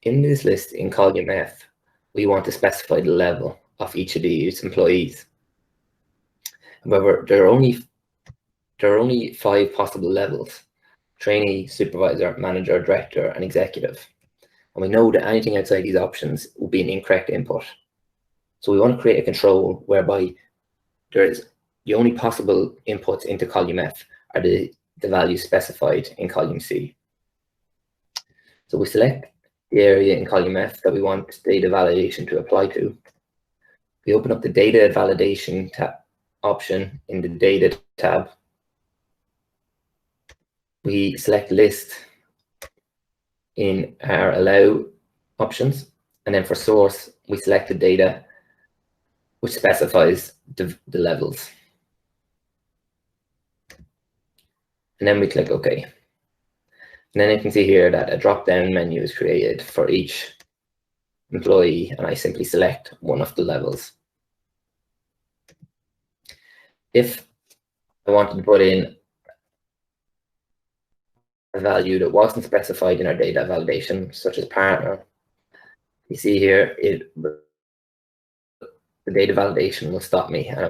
in this list in column F, we want to specify the level of each of these employees. However, there are only 5 possible levels: trainee, supervisor, manager, director, and executive. And we know that anything outside these options will be an incorrect input. So we want to create a control whereby the only possible inputs into column F are the values specified in column C. So we select the area in column F that we want data validation to apply to. We open up the data validation option in the data tab. We select list in our allow options, and then for source, we select the data which specifies the levels. And then we click OK. And then you can see here that a drop-down menu is created for each employee, and I simply select one of the levels. If I wanted to put in a value that wasn't specified in our data validation, such as partner, you see here, the data validation will stop me.